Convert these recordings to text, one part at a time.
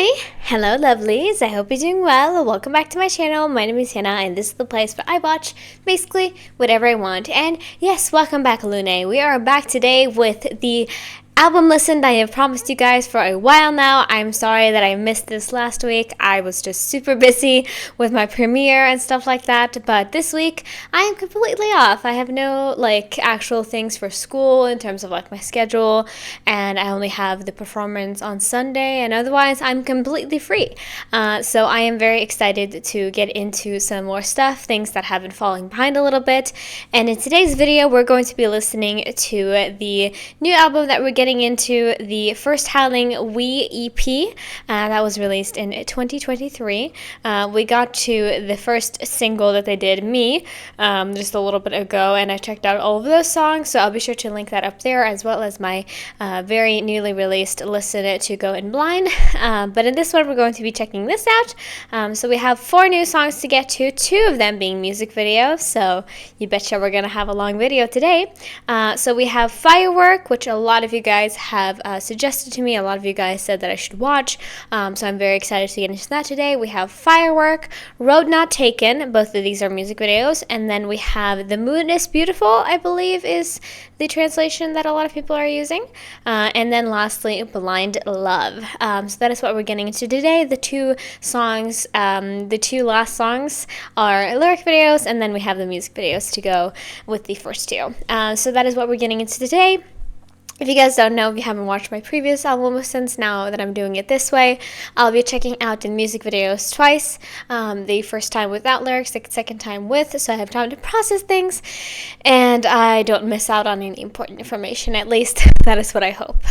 Hi! Hello lovelies, I hope you're doing well. Welcome back to my channel. My name is Hannah and this is the place where I watch basically whatever I want. And yes, welcome back Lune. We are back today with the album listen that I have promised you guys for a while now. I'm sorry that I missed this last week. I was just super busy with my premiere and stuff like that, but this week I am completely off. I have no actual things for school in terms of my schedule, and I only have the performance on Sunday, and otherwise I'm completely free. So I am very excited to get into some more stuff, things that have been falling behind a little bit. And in today's video we're going to be listening to the new album that we're getting into, the first Howling We EP that was released in 2023. We got to the first single that they did, Me, just a little bit ago, and I checked out all of those songs, so I'll be sure to link that up there, as well as my very newly released Listen to Go In Blind. But in this one we're going to be checking this out. So we have 4 new songs to get to, 2 of them being music videos, so you betcha we're gonna have a long video today. So we have Firework, which a lot of you guys have suggested to me. A lot of you guys said that I should watch, so I'm very excited to get into that today. We have Firework, Road Not Taken, both of these are music videos, and then we have The Moon is Beautiful, I believe is the translation that a lot of people are using, and then lastly Blind Love. So that is what we're getting into today. The 2 songs, the 2 last songs are lyric videos, and then we have the music videos to go with the first 2. So that is what we're getting into today. If you guys don't know, if you haven't watched my previous album listens, now that I'm doing it this way, I'll be checking out the music videos twice. The first time without lyrics, the second time with, so I have time to process things, and I don't miss out on any important information, at least. That is what I hope.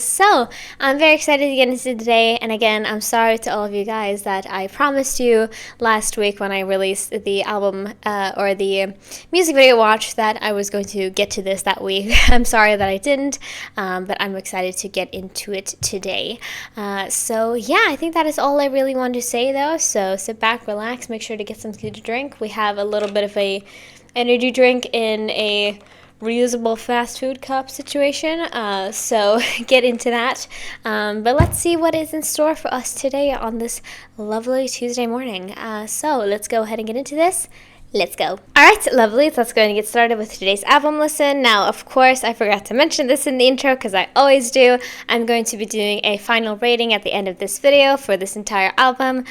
So, I'm very excited to get into today, and again, I'm sorry to all of you guys that I promised you last week when I released the album, or the music video watch, that I was going to get to this that week. I'm sorry that I didn't. But I'm excited to get into it today. So yeah, I think that is all I really wanted to say though. So sit back, relax, make sure to get something to drink. We have a little bit of a energy drink in a reusable fast food cup situation, so get into that. But let's see what is in store for us today on this lovely Tuesday morning. So let's go ahead and get into this. Let's go. Alright, lovely. Let's go and get started with today's album listen. Now, of course, I forgot to mention this in the intro because I always do. I'm going to be doing a final rating at the end of this video for this entire album.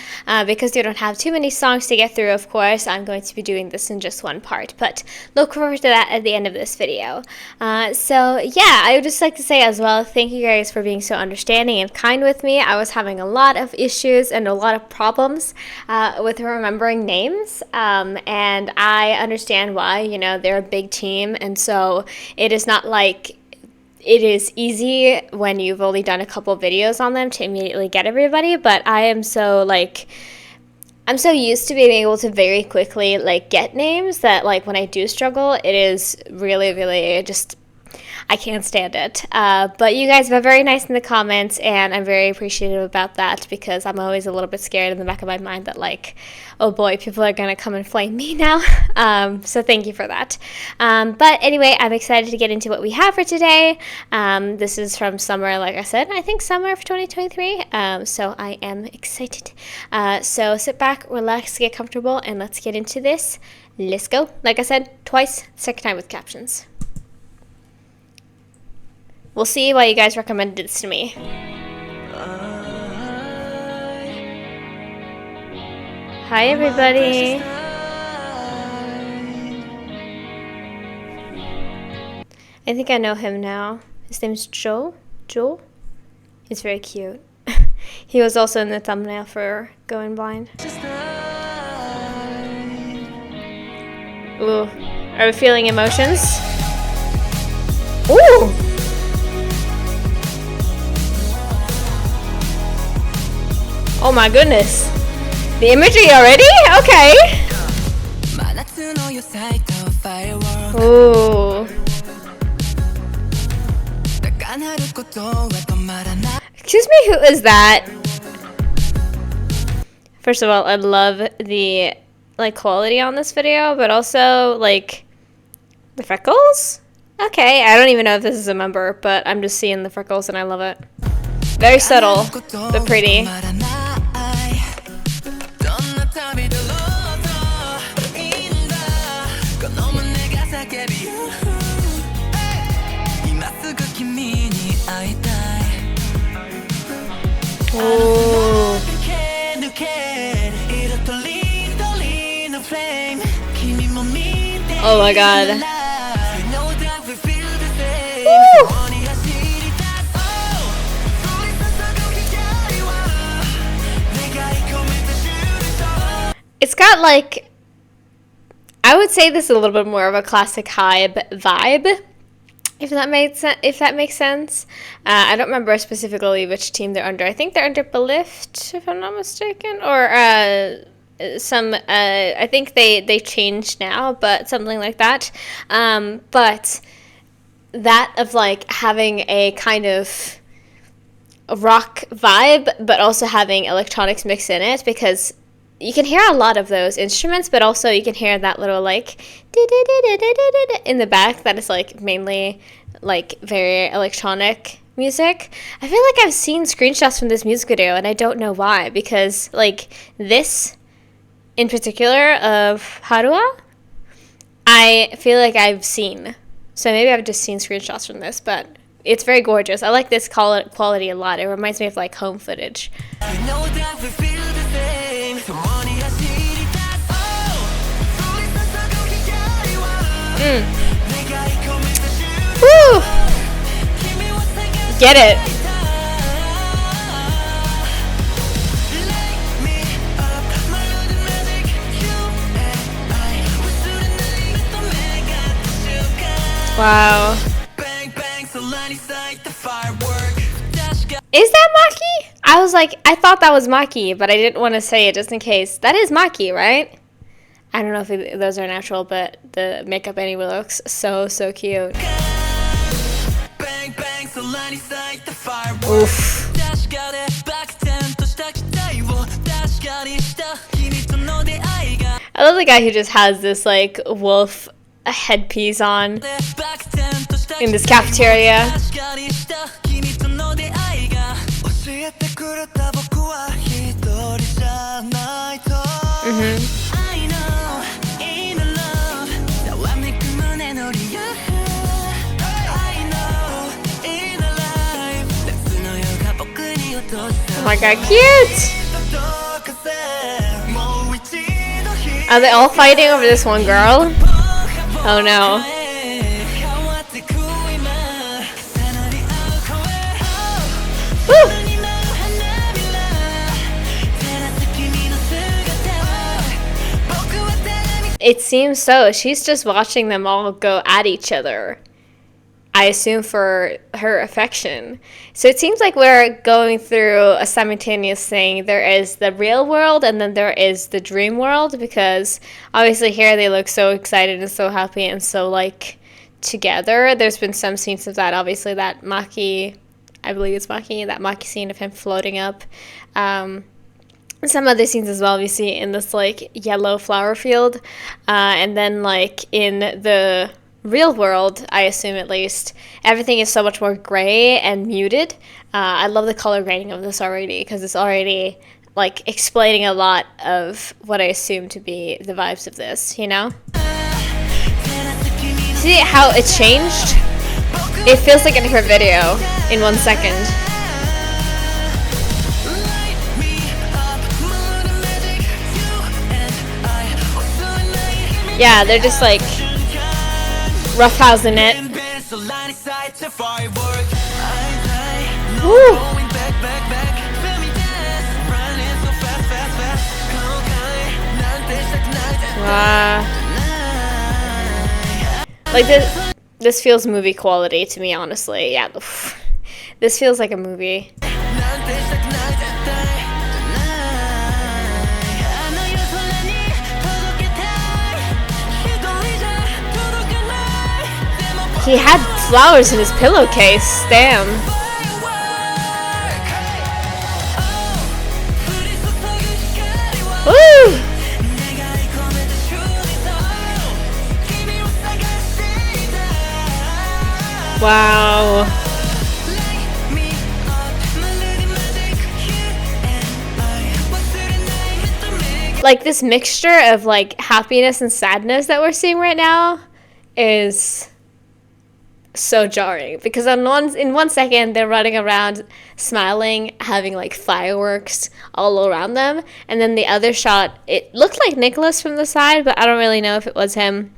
Because you don't have too many songs to get through, of course, I'm going to be doing this in just one part. But look forward to that at the end of this video. So, yeah, I would just like to say as well, thank you guys for being so understanding and kind with me. I was having a lot of issues and a lot of problems with remembering names. And I understand why, you know, they're a big team, and so it is not like it is easy when you've only done a couple videos on them to immediately get everybody, but I am so I'm so used to being able to very quickly get names that when I do struggle, it is really just I can't stand it. But you guys were very nice in the comments, and I'm very appreciative about that, because I'm always a little bit scared in the back of my mind that oh boy, people are going to come and flame me now. So thank you for that. But anyway, I'm excited to get into what we have for today. This is from summer, like I said, I think summer of 2023. So I am excited. So sit back, relax, get comfortable, and let's get into this. Let's go. Like I said, twice, second time with captions. We'll see why you guys recommended this to me. Hi, everybody. I think I know him now. His name's Joe. Joel? He's very cute. He was also in the thumbnail for Going Blind. Ooh. Are we feeling emotions? Ooh! Oh my goodness. The imagery already? Okay. Ooh. Excuse me, who is that? First of all, I love the quality on this video, but also the freckles? Okay, I don't even know if this is a member, but I'm just seeing the freckles and I love it. Very subtle, but pretty. Ooh. Oh my god. Woo! It's got like, I would say this is a little bit more of a classic Hybe vibe, if that makes sense. I don't remember specifically which team they're under. I think they're under Belift, if I'm not mistaken, or I think they changed now, but something like that. But that of like having a kind of a rock vibe, but also having electronics mixed in it, because you can hear a lot of those instruments, but also you can hear that little like in the back that is like mainly like very electronic music. I feel like I've seen screenshots from this music video and I don't know why, because like this in particular of Harua, I feel like I've seen. So maybe I've just seen screenshots from this, but it's very gorgeous. I like this quality a lot. It reminds me of like home footage. Woo! Get it. Wow. Is that Maki? I was like, I thought that was Maki, but I didn't want to say it just in case. That is Maki, right? I don't know if those are natural, but the makeup anyway looks so cute. Oof. I love the guy who just has this like wolf headpiece on in this cafeteria. Oh my god, cute! Are they all fighting over this one girl? Oh no. Woo! It seems so. She's just watching them all go at each other, I assume for her affection. So it seems like we're going through a simultaneous thing. There is the real world and then there is the dream world, because obviously here they look so excited and so happy and so like together. There's been some scenes of that, obviously that Maki, I believe it's Maki, that Maki scene of him floating up. Some other scenes as well we see in this like yellow flower field, and then like in the real world, I assume at least, everything is so much more gray and muted. I love the color grading of this already, because it's already like explaining a lot of what I assume to be the vibes of this, you know? See how it changed? It feels like a different video in 1 second. Yeah, they're just like roughhousing it. Woo. Like this feels movie quality to me, honestly. Yeah, this feels like a movie. He had flowers in his pillowcase. Damn. Woo! Wow. like this mixture of like happiness and sadness that we're seeing right now is so jarring, because in 1 second they're running around smiling, having like fireworks all around them, and then the other shot, it looked like Nicholas from the side, but I don't really know if it was him.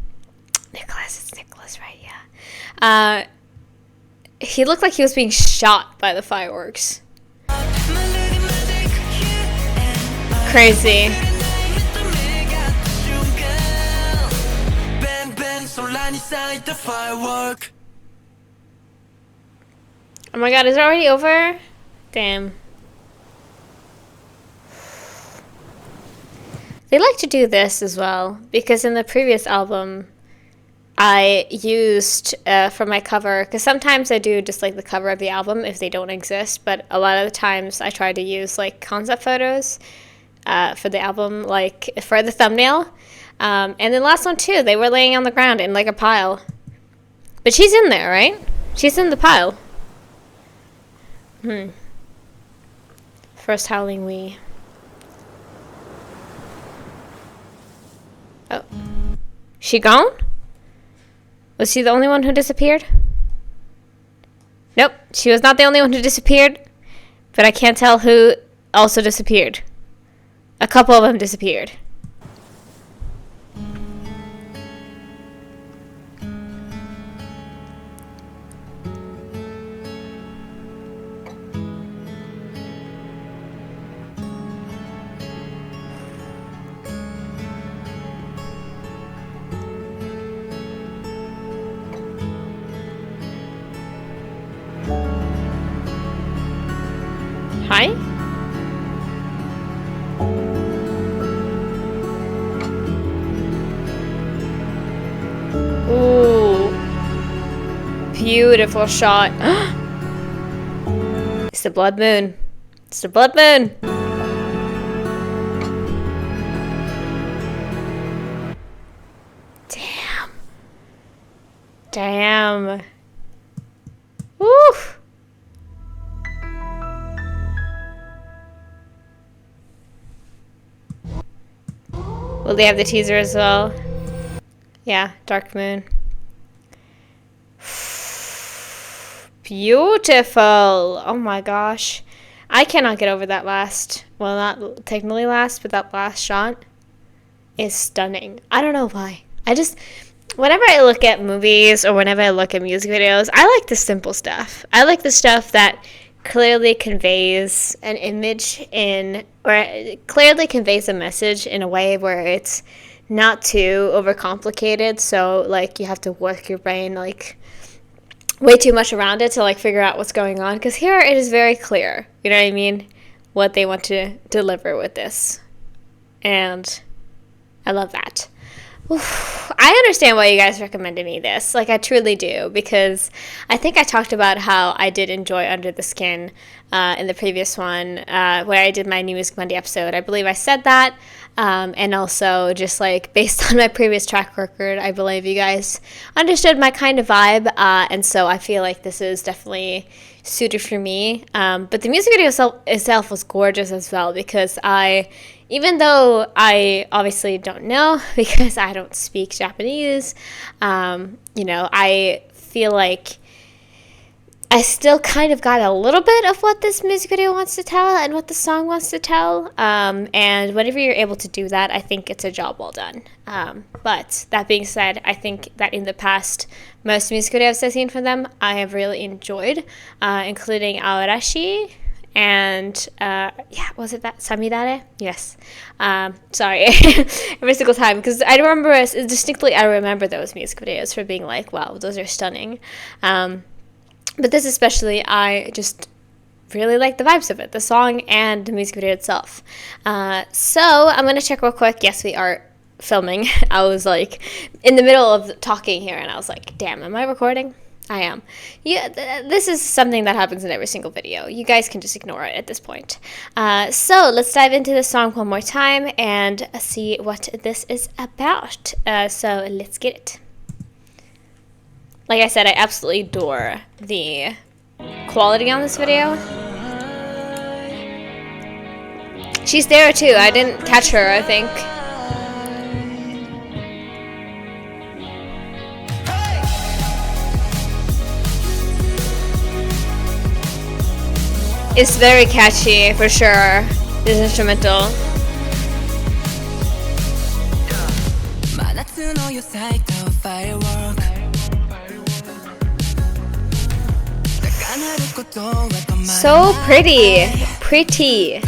It's Nicholas, right? Yeah. He looked like he was being shot by the fireworks. Crazy. Oh my god, is it already over? Damn. They like to do this as well, because in the previous album, I used for my cover, because sometimes I do just like the cover of the album if they don't exist, but a lot of the times I try to use like concept photos for the album, like for the thumbnail. And then last one too, they were laying on the ground in like a pile. But she's in there, right? She's in the pile. First Howling we. Oh. She gone? Was she the only one who disappeared? Nope, she was not the only one who disappeared. But I can't tell who also disappeared. A couple of them disappeared. Hi? Ooh. Beautiful shot. It's the blood moon. It's the blood moon. Damn. Damn. Woo. Will they have the teaser as well? Yeah, Dark Moon. Beautiful. Oh my gosh. I cannot get over that last, well, not technically last, but that last shot is stunning. I don't know why. Whenever I look at movies or whenever I look at music videos, I like the simple stuff. I like the stuff that clearly conveys an image or it clearly conveys a message in a way where it's not too overcomplicated, so like you have to work your brain like way too much around it to like figure out what's going on, because here it is very clear, you know what I mean, what they want to deliver with this, and I love that. Oof. I understand why you guys recommended me this. Like, I truly do, because I think I talked about how I did enjoy Under the Skin in the previous one, where I did my New Music Monday episode. I believe I said that. And also, just like based on my previous track record, I believe you guys understood my kind of vibe. And so I feel like this is definitely suited for me. But the music video itself was gorgeous as well, because even though I obviously don't know, because I don't speak Japanese, I feel like I still kind of got a little bit of what this music video wants to tell and what the song wants to tell. And whenever you're able to do that, I think it's a job well done. But that being said, I think that in the past, most music videos I've seen from them, I have really enjoyed, including Aorashi. And, was it that? Samidare? Yes. Sorry. Every single time. Because I remember those music videos for being like, wow, those are stunning. But this especially, I just really like the vibes of it. The song and the music video itself. So, I'm going to check real quick. Yes, we are filming. I was like, in the middle of talking here, and I was like, damn, am I recording? I am. Yeah, this is something that happens in every single video. You guys can just ignore it at this point. So let's dive into the song one more time and see what this is about. So let's get it. Like I said, I absolutely adore the quality on this video. She's there too. I didn't catch her, I think. It's very catchy, for sure, this instrumental. So pretty. Pretty.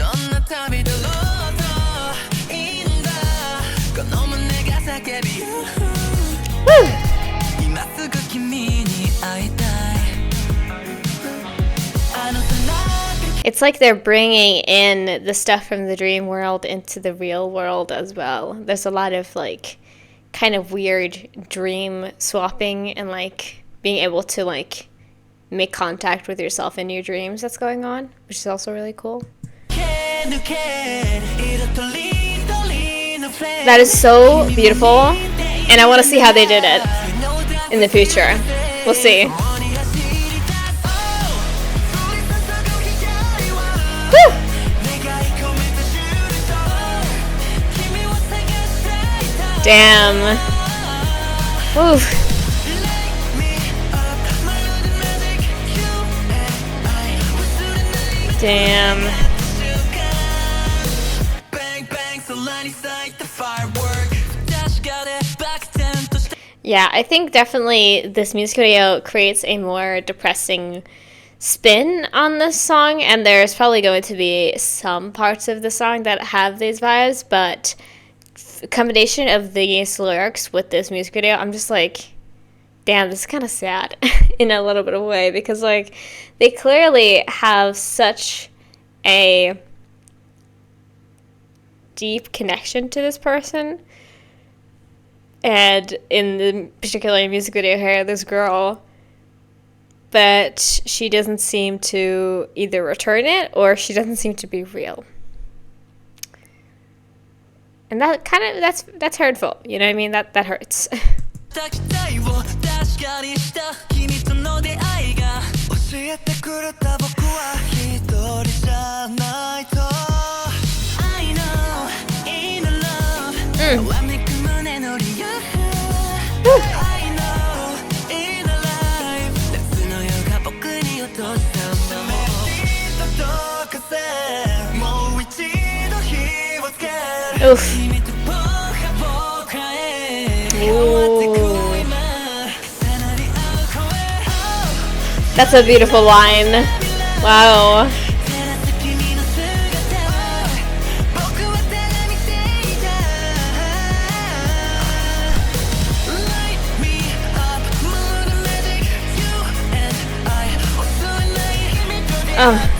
Woo. It's like they're bringing in the stuff from the dream world into the real world as well. There's a lot of like kind of weird dream swapping and like being able to like make contact with yourself in your dreams that's going on, which is also really cool. That is so beautiful, and I want to see how they did it in the future. We'll see. Woo! Damn. Oof. Damn. Yeah, I think definitely this music video creates a more depressing spin on this song, and there's probably going to be some parts of the song that have these vibes, but combination of these lyrics with this music video, I'm just like, damn, this is kind of sad in a little bit of a way, because like they clearly have such a deep connection to this person, and in the particular music video here, this girl, but she doesn't seem to either return it or she doesn't seem to be real. And that kind of, that's hurtful, you know what I mean? That hurts. Oof. Ooh. That's a beautiful line. Wow. Oh.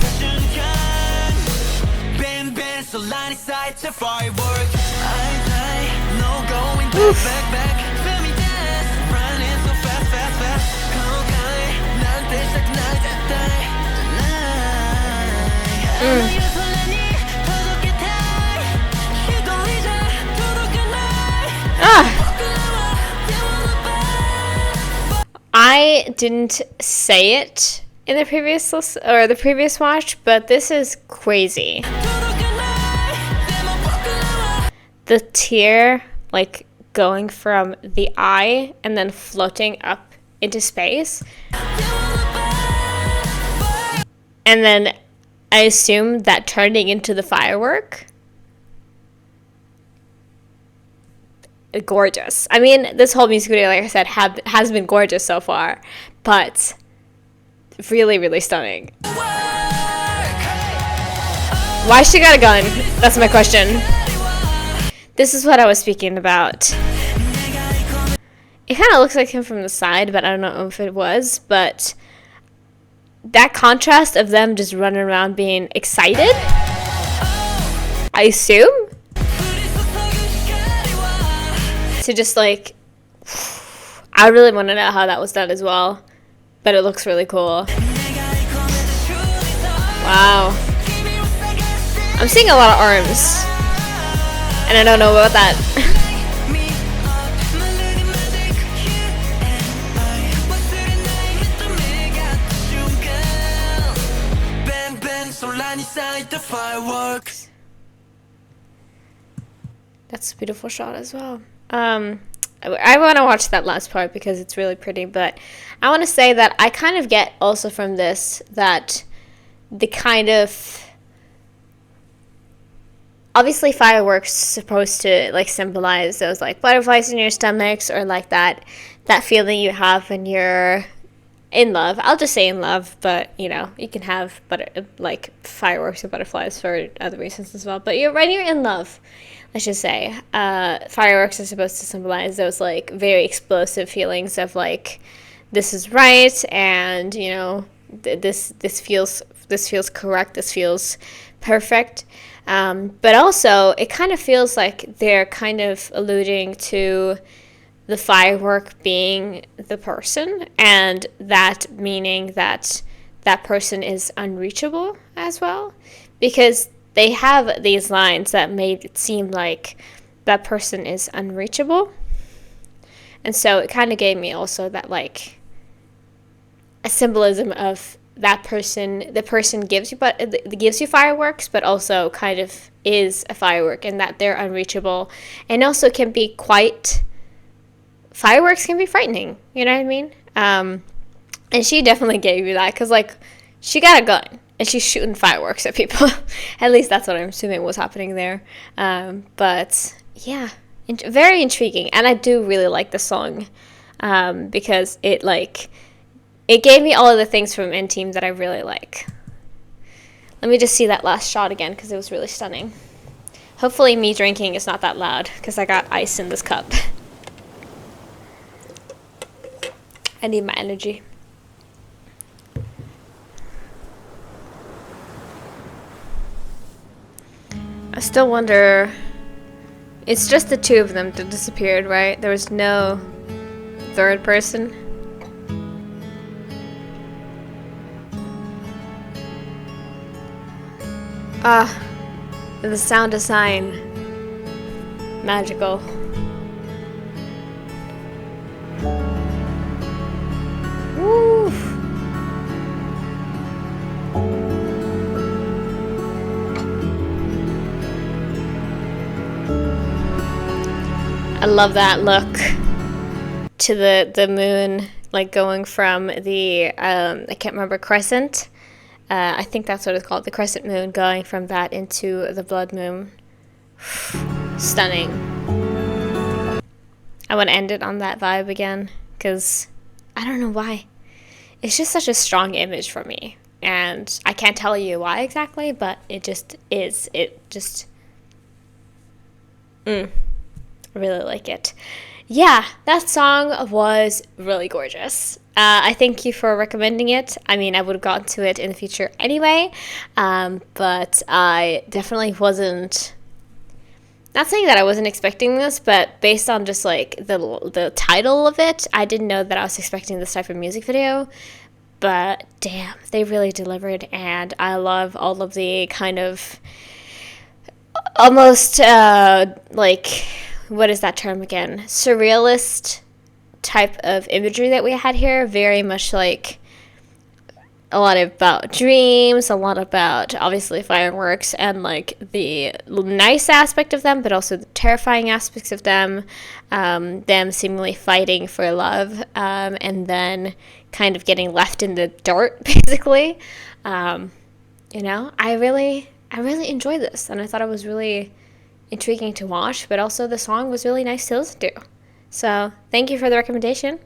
Oof. I didn't say it in the previous or the previous watch, but this is crazy. The tear, like, going from the eye and then floating up into space. And then I assume that turning into the firework. Gorgeous. I mean, this whole music video, like I said, has been gorgeous so far, but really, really stunning. Why she got a gun? That's my question. This is what I was speaking about. It kind of looks like him from the side, but I don't know if it was. But that contrast of them just running around being excited, I assume, to just like, I really want to know how that was done as well. But it looks really cool. Wow. I'm seeing a lot of arms. And I don't know about that. That's a beautiful shot as well. I want to watch that last part because it's really pretty, but I want to say that I kind of get also from this that the kind of, obviously fireworks supposed to like symbolize those like butterflies in your stomachs, or like that feeling you have when you're in love. I'll just say in love, but you know, you can have like fireworks or butterflies for other reasons as well. But when you're in love, I should say, fireworks are supposed to symbolize those like very explosive feelings of like, this is right, and you know, this feels correct, this feels perfect. But also, it kind of feels like they're kind of alluding to the firework being the person, and that meaning that that person is unreachable as well, because they have these lines that made it seem like that person is unreachable. And so it kind of gave me also that like a symbolism of that person, the person gives you fireworks, but also kind of is a firework, and that they're unreachable, and also can be quite, fireworks can be frightening, you know what I mean? And she definitely gave you that, because like, she got a gun and she's shooting fireworks at people. At least that's what I'm assuming was happening there. But yeah, very intriguing, and I do really like the song, because it gave me all of the things from N-Team that I really like. Let me just see that last shot again, because it was really stunning. Hopefully me drinking is not that loud, because I got ice in this cup. I need my energy. I still wonder, it's just the two of them that disappeared, right? There was no third person. The sound design, magical. Woo! I love that look to the moon, like going from the I can't remember, crescent. I think that's what it's called, the crescent moon, going from that into the blood moon. Stunning. I want to end it on that vibe again, because I don't know why. It's just such a strong image for me, and I can't tell you why exactly, but it just is. I really like it. Yeah, that song was really gorgeous. I thank you for recommending it. I mean, I would have gotten to it in the future anyway, but I definitely wasn't, not saying that I wasn't expecting this, but based on just like the title of it, I didn't know that I was expecting this type of music video. But damn, they really delivered, and I love all of the kind of almost like, what is that term again? Surrealist type of imagery that we had here. Very much like a lot about dreams, a lot about obviously fireworks, and like the nice aspect of them, but also the terrifying aspects of them. Them seemingly fighting for love, and then kind of getting left in the dirt, basically. You know, I really enjoyed this, and I thought it was really intriguing to watch, but also the song was really nice to listen to. So thank you for the recommendation.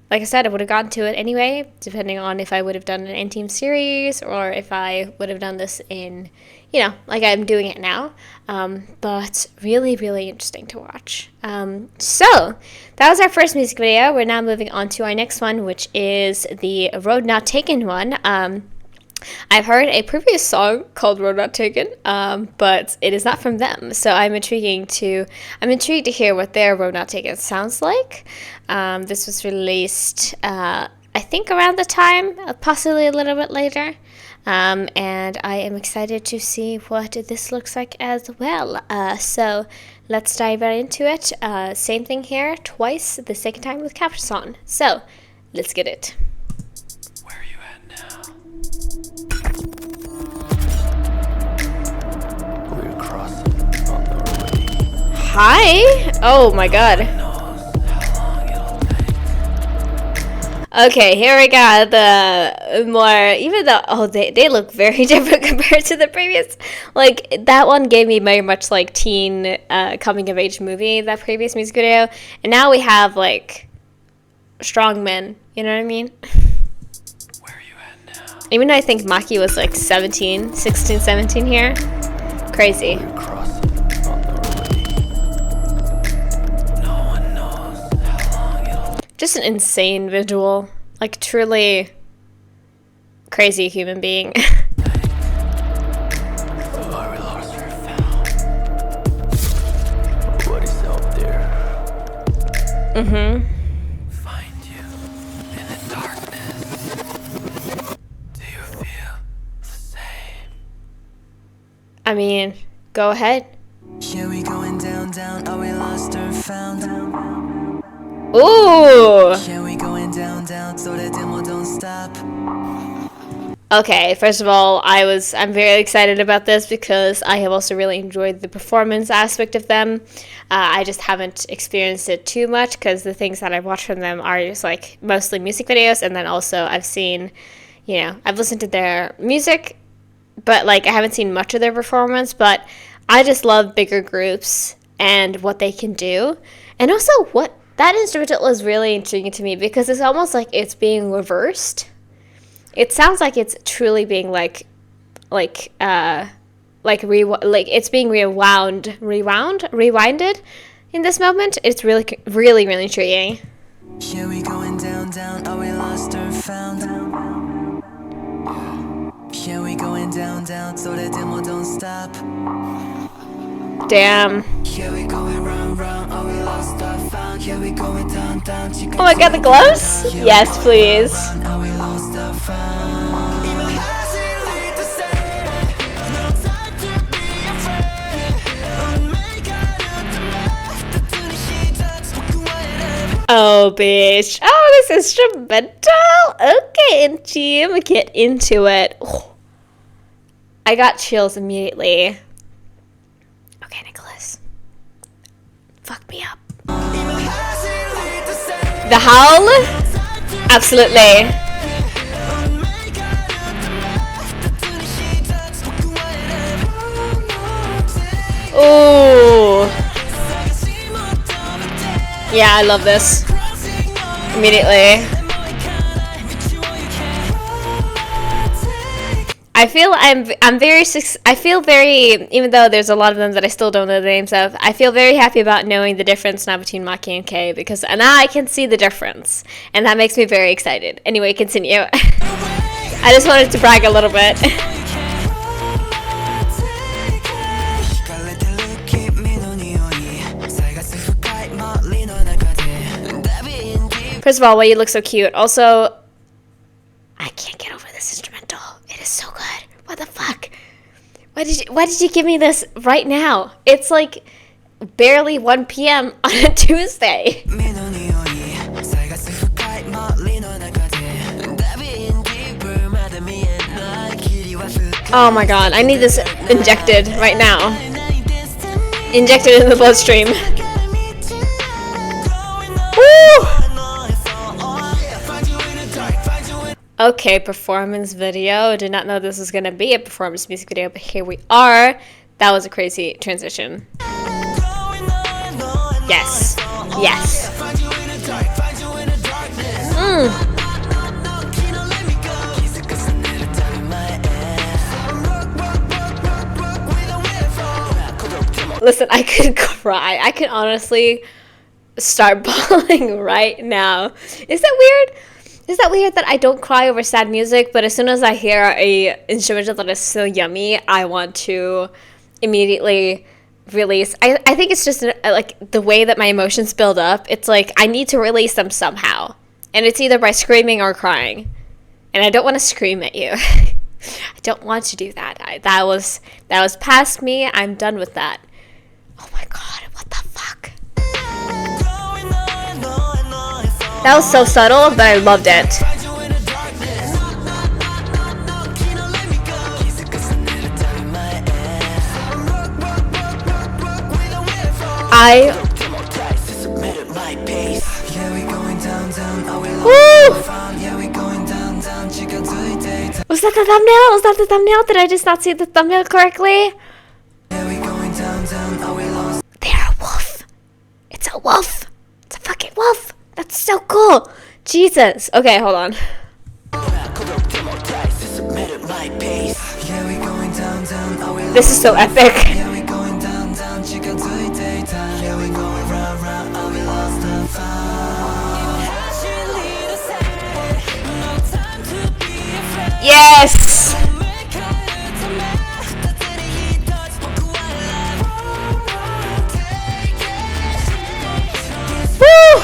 Like I said, I would have gotten to it anyway, depending on if I would have done an N-Team series or if I would have done this in, you know, like I'm doing it now. But really, really interesting to watch. So that was our first music video. We're now moving on to our next one, which is the Road Not Taken one. I've heard a previous song called Road Not Taken, but it is not from them. So I'm intrigued to hear what their Road Not Taken sounds like. This was released, I think around the time, possibly a little bit later. And I am excited to see what this looks like as well. So let's dive right into it. Same thing here, twice, the second time with captions on. So let's get it. Hi? Oh my god. Okay, here we got the more, even though, oh, they look very different compared to the previous. Like, that one gave me very much like teen coming of age movie, that previous music video. And now we have like strong men, you know what I mean? Where are you at now? Even though I think Maki was like 16, 17 here. Crazy. Just an insane visual. Like, truly crazy human being. Are we lost or found? What is out there? Find you in the darkness. Do you feel the same? I mean, go ahead. Here we going down, down, are we lost or found? Ooh! Here we going down, down, so the demo don't stop. Okay, first of all, I'm very excited about this because I have also really enjoyed the performance aspect of them. I just haven't experienced it too much because the things that I've watched from them are just like mostly music videos, and then also I've seen, I've listened to their music, but like I haven't seen much of their performance. But I just love bigger groups and what they can do, and also what that instrumental is really intriguing to me because it's almost like it's being reversed. It sounds like it's truly being it's being rewinded in this moment. It's really, really, really intriguing. Here we going down, down, are we lost or found? Here we going down, down, so the demo don't stop. Damn. Here we going round, round, are we lost or found? Here we going down, down. Oh my god, the gloves? Yes, please. Are we lost or found? Oh, bitch. Oh, this instrumental. Okay, and Jim, get into it. Oh, I got chills immediately. Okay, Nicholas. Fuck me up. The howl? Absolutely. Ooh. Yeah, I love this. Immediately. I feel very, even though there's a lot of them that I still don't know the names of, I feel very happy about knowing the difference now between Maki and Kei, because now I can see the difference, and that makes me very excited. Anyway, continue. I just wanted to brag a little bit. First of all, why you look so cute. Also, I can't get over this instrumental. It is so good. What the fuck? Why did you give me this right now? It's like barely 1 p.m. on a Tuesday. Oh my god, I need this injected right now. Injected in the bloodstream. Woo! Okay, performance video. Did not know this was gonna be a performance music video, but here we are. That was a crazy transition. Yes. Yes. Listen, I could cry. I could honestly start bawling right now. Is that weird? Is that weird that I don't cry over sad music, but as soon as I hear a instrumental that is so yummy, I want to immediately release. I think it's just like the way that my emotions build up. It's like I need to release them somehow, and it's either by screaming or crying. And I don't want to scream at you. I don't want to do that. That was past me. I'm done with that. Oh my god, what the fuck? That was so subtle, but I loved it. I. Was that the thumbnail? Was that the thumbnail? Did I just not see the thumbnail correctly? They're a wolf. It's a wolf. It's a fucking wolf. That's so cool. Jesus. Okay, hold on. This is so epic. Yes! Woo!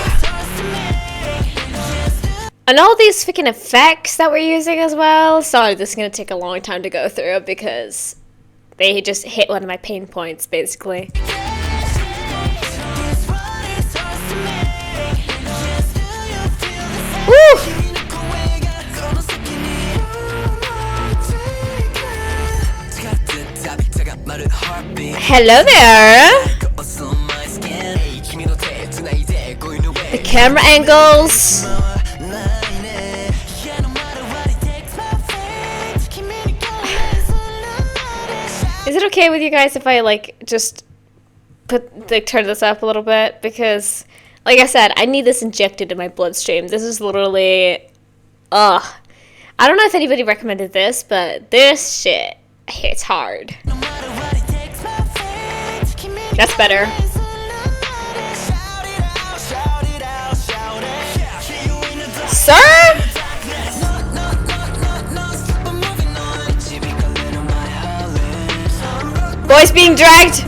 And all these freaking effects that we're using as well. Sorry, this is going to take a long time to go through because they just hit one of my pain points, basically. Woo! Hello there! The camera angles. Is it okay with you guys if I just turn this up a little bit? Because like I said, I need this injected in my bloodstream. This is literally I don't know if anybody recommended this, but this shit hits hard. That's better. Sir? Boys being dragged.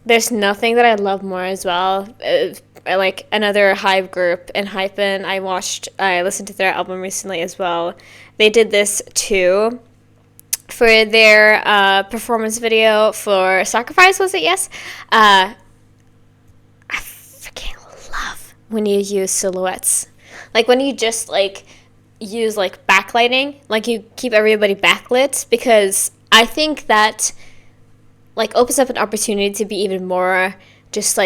There's nothing that I love more as well. Like another Hive group in Hyphen. I listened to their album recently as well. They did this too for their performance video for Sacrifice, was it? Yes. I freaking love when you use silhouettes. Like when you just use backlighting, you keep everybody backlit, because I think that opens up an opportunity to be even more just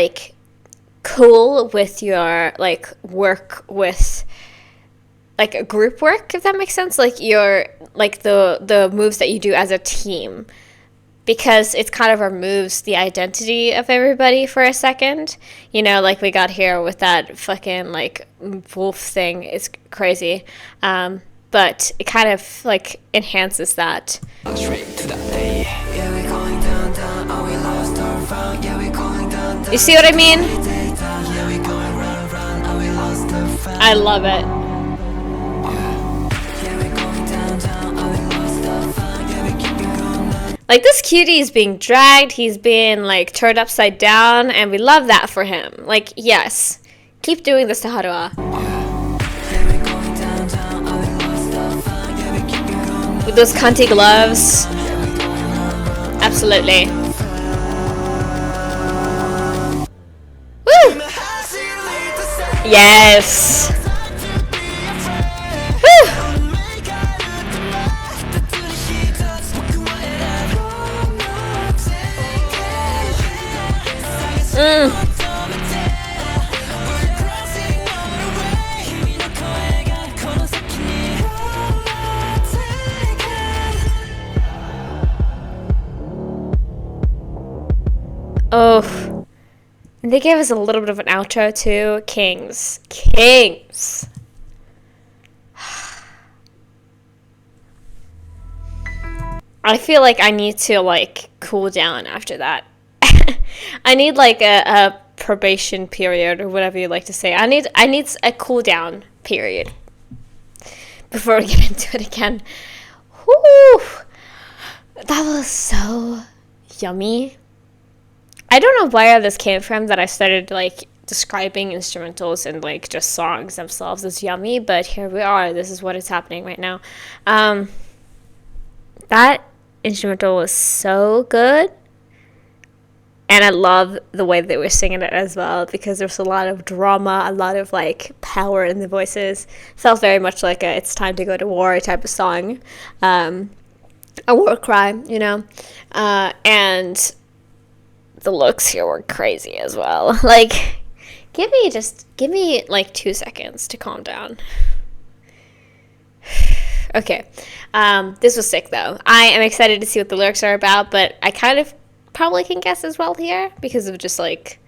cool with your work with group work, if that makes sense, your the moves that you do as a team, because it kind of removes the identity of everybody for a second, we got here with that fucking wolf thing. It's crazy, but it kind of enhances that. You see what I mean? I love it. This cutie is being dragged, he's being turned upside down, and we love that for him. Yes, keep doing this to Haruha. With those cunty gloves. Absolutely. Woo! Yes! Woo! Oh, they gave us a little bit of an outro too. Kings. I feel like I need to cool down after that. I need a probation period, or whatever you like to say. I need a cool down period before we get into it again. Whew. That was so yummy. I don't know where this came from, that I started describing instrumentals and just songs themselves as yummy, but here we are. This is what is happening right now. That instrumental was so good, And I love the way they were singing it as well, because there's a lot of drama, a lot of like power in the voices. Felt very much like a "it's time to go to war" type of song, a war cry, you know. And the looks here were crazy as well. Like, give me like 2 seconds to calm down. Okay, this was sick though. I am excited to see what the lyrics are about, but I kind of probably can guess as well here because of just like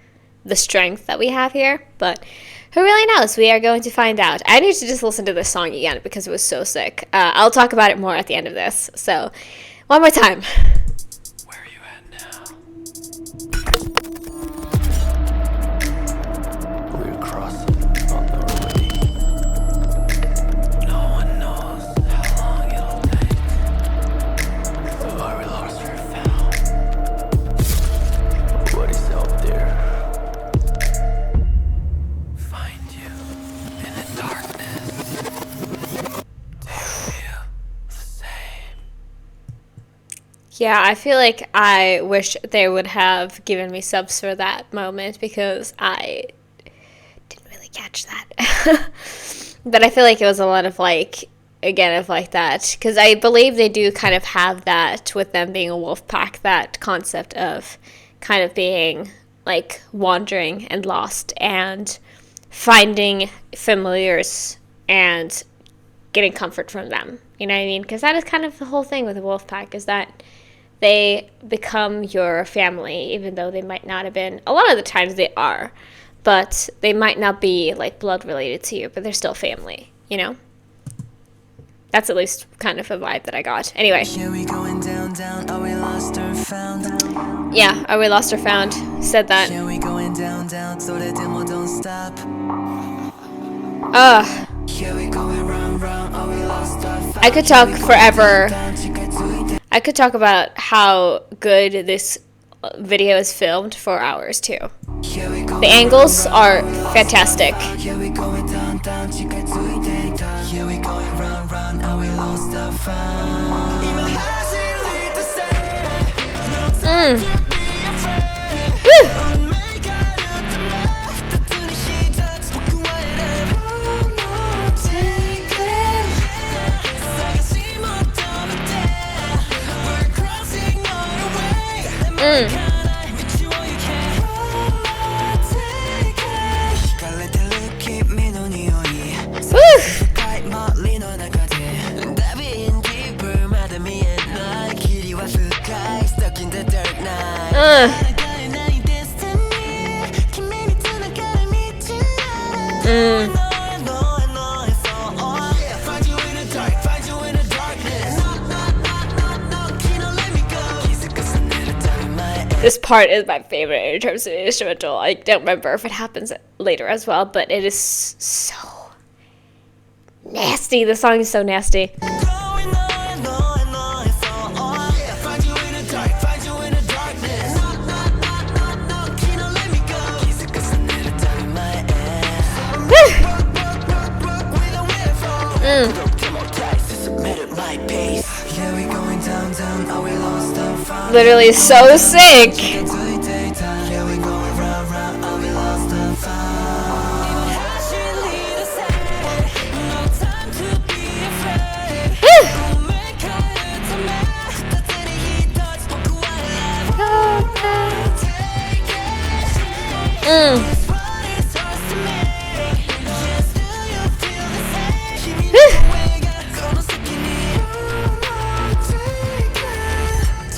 the strength that we have here. But who really knows? We are going to find out. I need to just listen to this song again because it was so sick. I'll talk about it more at the end of this. So, one more time. Where are you at now? We're crossing on the way. No one knows how long it'll take. So are we lost or found? What is out there? Find you in the darkness. Do you feel the same? Yeah, I feel like I wish they would have given me subs for that moment because I didn't really catch that. But I feel like it was a lot of like, again, of like that. Because I believe they do kind of have that with them being a wolf pack, that concept of kind of being like wandering and lost and finding familiars and getting comfort from them. You know what I mean? Because that is kind of the whole thing with a wolf pack, is that they become your family, even though they might not have been. A lot of the times they are, but they might not be like blood related to you, but they're still family, you know? That's at least kind of a vibe that I got. Anyway. Here we going down, down, are we lost or found? Yeah, are we lost or found? Said that. Here we going down, down, so the demo don't stop. Ugh. Here we going round, round, are we lost or found? I could talk forever. I could talk about how good this video is filmed for hours too. The angles are fantastic. Here we going down, down, here we going round, round, are we lost or found? Woo! This part is my favorite in terms of instrumental. I don't remember if it happens later as well, but it is so nasty. The song is so nasty. Literally so sick.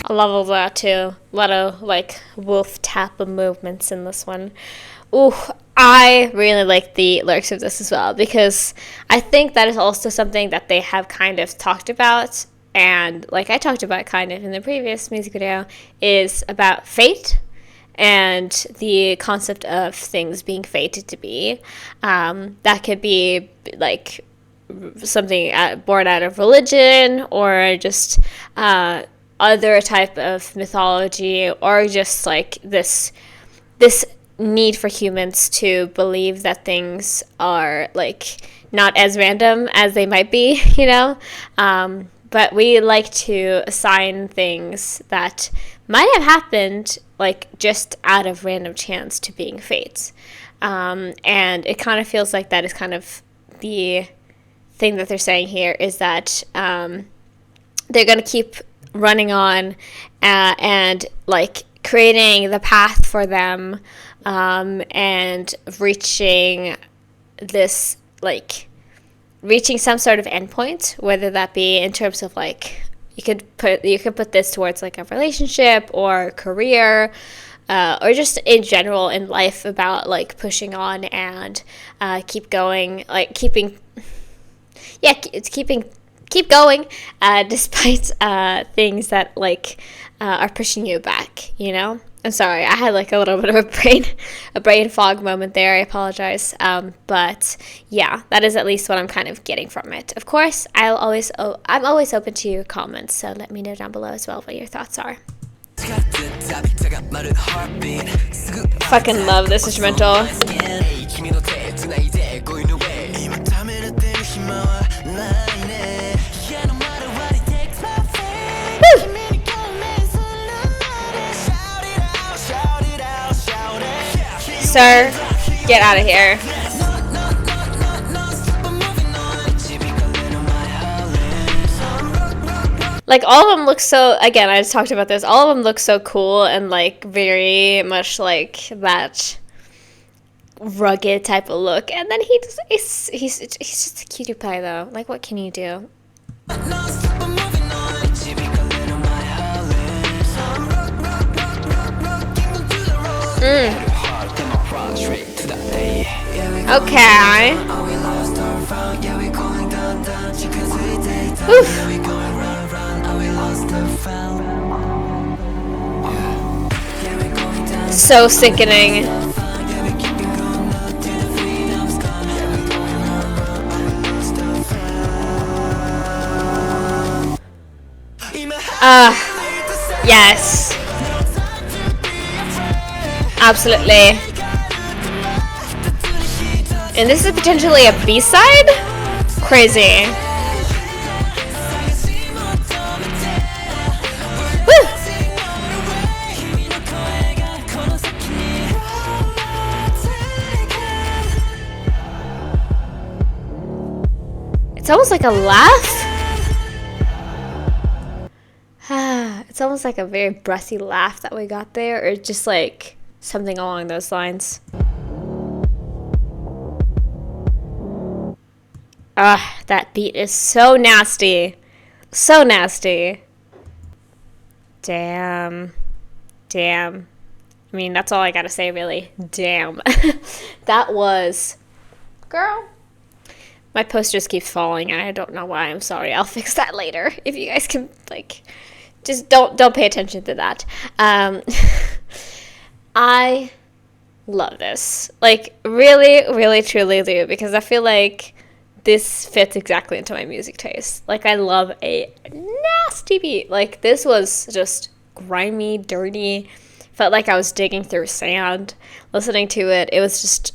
I love all that too. A lot of like wolf tap movements in this one. Ooh, I really like the lyrics of this as well, because I think that is also something that they have kind of talked about, and like I talked about kind of in the previous music video, is about fate and the concept of things being fated to be. That could be like something born out of religion, or just other type of mythology, or just like this need for humans to believe that things are like not as random as they might be, you know. But we like to assign things that might have happened like just out of random chance to being fate. And it kind of feels like that is kind of the thing that they're saying here, is that they're going to keep running on and like creating the path for them, and reaching this, like reaching some sort of endpoint, whether that be in terms of like you could put this towards like a relationship or career, or just in general in life, about like pushing on and keep going, like keep going despite things that like are pushing you back, you know? I'm sorry, I had like a little bit of a brain fog moment there. I apologize. But yeah, that is at least what I'm kind of getting from it. Of course, I'm always open to your comments, so let me know down below as well what your thoughts are. Fucking love this instrumental. Sir, get out of here. Like, all of them look so, again, I just talked about this, all of them look so cool and, like, very much like that rugged type of look. And then he's just a cutie pie, though. Like, what can you do? Okay. Oof. So sickening. Yes. Absolutely. And this is potentially a B-side? Crazy. Woo! It's almost like a laugh. It's almost like a very breathy laugh that we got there, or just like something along those lines. That beat is so nasty. So nasty. Damn. I mean, that's all I gotta say, really. Damn. That was... Girl. My post just keeps falling, and I don't know why. I'm sorry. I'll fix that later. If you guys can, like... Just don't pay attention to that. I love this. Like, really, really, truly do. Because I feel like this fits exactly into my music taste. Like, I love a nasty beat. Like, this was just grimy, dirty. Felt like I was digging through sand listening to it. It was just,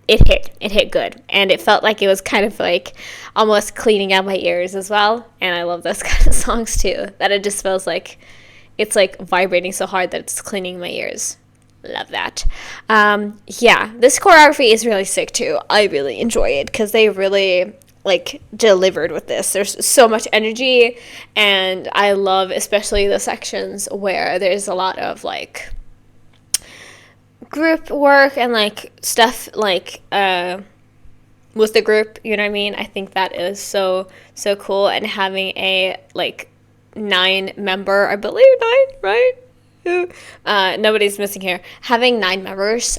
it hit good. And it felt like it was kind of like almost cleaning out my ears as well. And I love those kind of songs too. That it just feels like it's like vibrating so hard that it's cleaning my ears. Love that. Yeah, this choreography is really sick too. I really enjoy it because they really like delivered with this. There's so much energy, and I love especially the sections where there's a lot of like group work and like stuff like with the group, you know what I mean? I think that is so cool. And having a like 9-member, I believe 9, right? Nobody's missing here. Having 9 members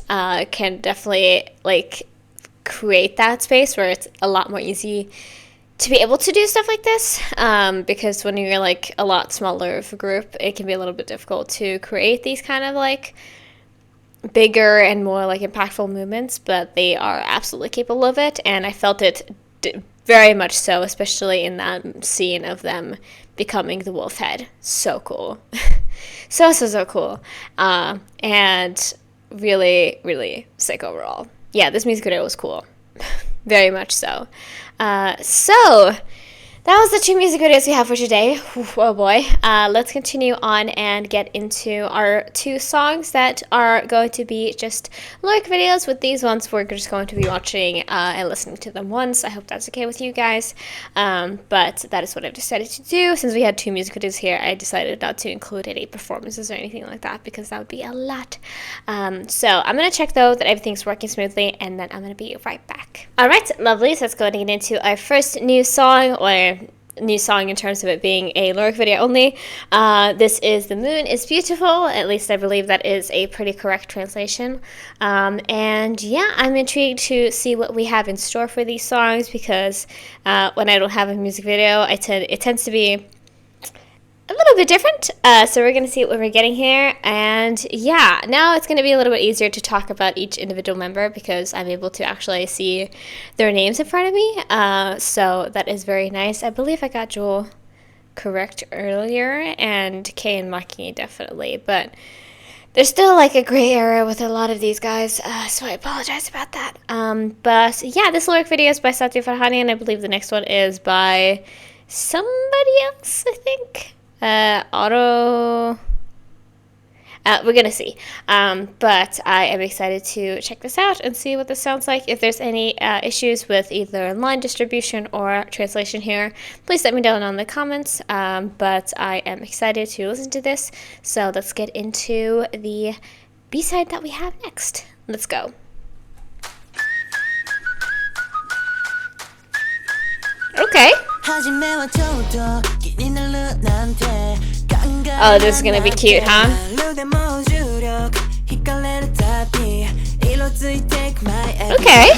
can definitely like create that space where it's a lot more easy to be able to do stuff like this, because when you're like a lot smaller of a group, it can be a little bit difficult to create these kind of like bigger and more like impactful movements, but they are absolutely capable of it. And I felt it very much so, especially in that scene of them becoming the wolf head. So cool. so cool. And really, really sick overall. Yeah, this music video was cool. Very much so. So That was the 2 music videos we have for today. Oh boy. Let's continue on and get into our 2 songs that are going to be just lyric videos. With these ones, we're just going to be watching and listening to them once. I hope that's okay with you guys. But that is what I've decided to do. Since we had 2 music videos here, I decided not to include any performances or anything like that because that would be a lot. So I'm going to check though that everything's working smoothly, and then I'm going to be right back. Alright, lovely. So let's go ahead and get into our first new song, or new song in terms of it being a lyric video only. This is The Moon is Beautiful. At least I believe that is a pretty correct translation. And yeah, I'm intrigued to see what we have in store for these songs because when I don't have a music video, it tends to be a little bit different. So we're going to see what we're getting here. And yeah, now it's going to be a little bit easier to talk about each individual member because I'm able to actually see their names in front of me. So that is very nice. I believe I got Joel correct earlier, and Kay and Maki definitely. But there's still like a gray area with a lot of these guys, so I apologize about that. But yeah, this lyric video is by Satya Farhani, and I believe the next one is by somebody else, I think. We're gonna see. But I am excited to check this out and see what this sounds like. If there's any issues with either line distribution or translation here, please let me know in the comments. But I am excited to listen to this. So let's get into the B-side that we have next. Let's go. Okay. Oh, this is gonna be cute, huh? Okay.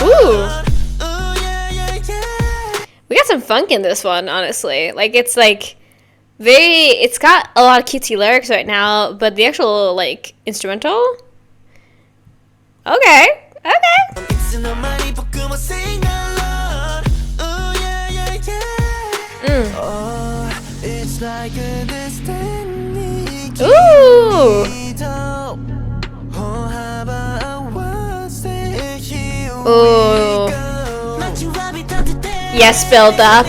Ooh. We got some funk in this one, honestly. It's got a lot of cutesy lyrics right now, but the actual, instrumental? Okay. Ooh. Ooh. Yes, build up.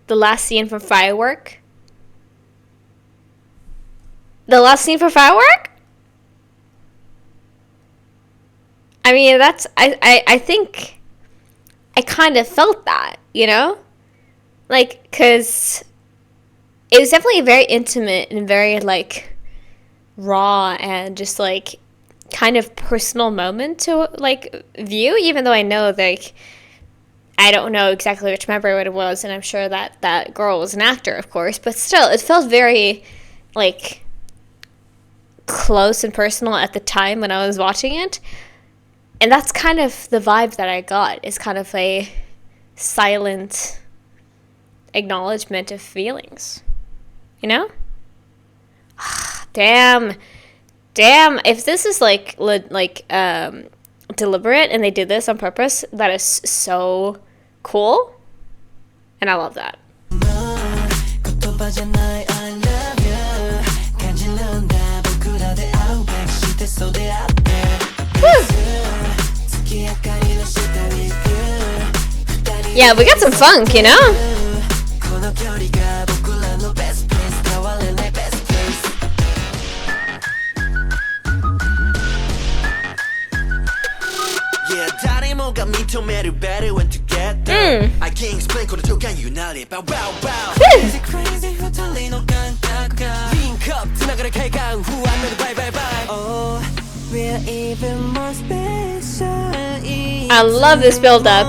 The last scene from Firework. The last scene for Firework? I mean, I think I kind of felt that, you know? Because it was definitely very intimate and very, raw and just, kind of personal moment to, view, even though I know, I don't know exactly which member it was, and I'm sure that that girl was an actor, of course, but still, it felt very, close and personal at the time when I was watching it, and that's kind of the vibe that I got, is kind of a silent acknowledgement of feelings, you know? Damn, if this is, deliberate and they did this on purpose, that is so cool, and I love that. Woo. Yeah, we got some funk, you know? I can't explain I love this build up.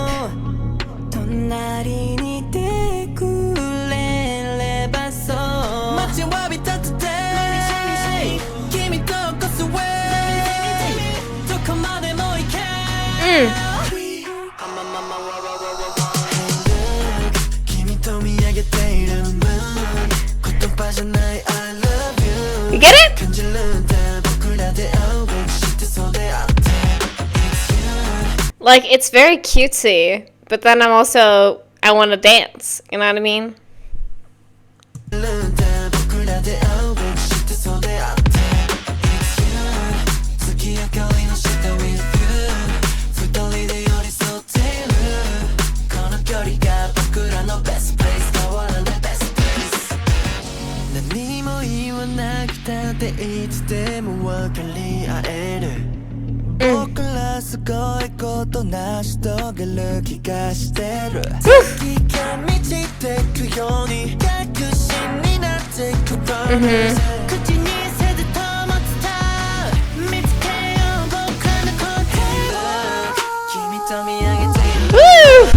Like, it's very cutesy, but then I want to dance. You know what I mean? Woo!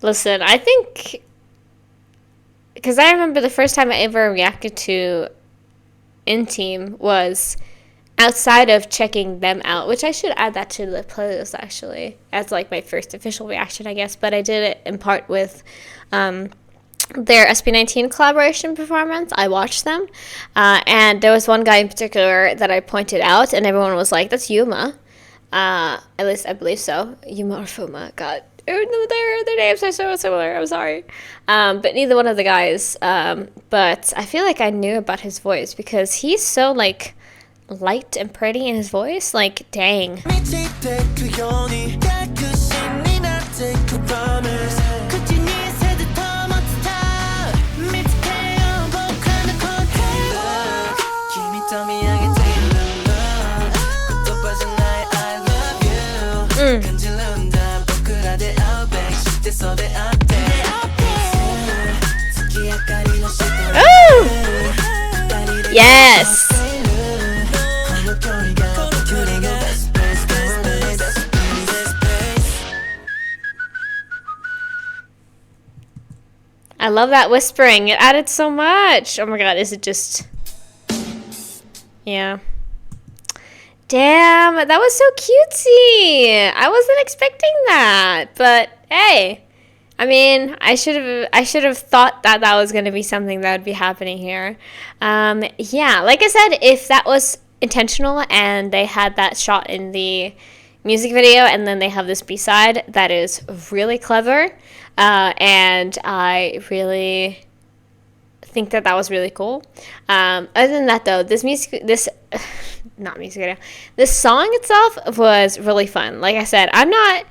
Listen, I think, because I remember the first time I ever reacted to In Team was outside of checking them out, which I should add that to the playlist actually, as like my first official reaction, I guess. But I did it in part with their SB19 collaboration performance. I watched them, and there was one guy in particular that I pointed out, and everyone was like, "That's Yuma." At least I believe so. Yuma or Fuma. God, their names are so similar. I'm sorry, but neither one of the guys. But I feel like I knew about his voice because he's so like light and pretty in his voice. Like, dang. Oh! Yes! I love that whispering. It added so much. Oh my god, is it just... Yeah. Damn, that was so cutesy. I wasn't expecting that. But hey, I mean, I should have thought that that was going to be something that would be happening here. Yeah, like I said, if that was intentional and they had that shot in the music video and then they have this B-side, that is really clever. And I really think that that was really cool. Other than that, though, this song itself was really fun. Like I said, I'm not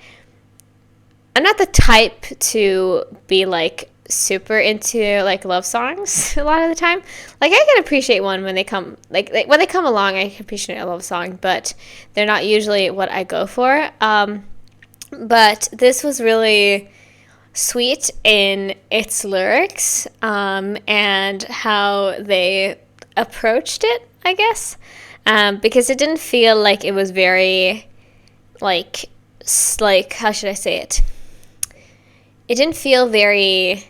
the type to be like super into like love songs a lot of the time. Like, I can appreciate one when they come when they come along. I can appreciate a love song, but they're not usually what I go for. But this was really sweet in its lyrics, and how they approached it, I guess, because it didn't feel like it was very like how should I say it? It didn't feel very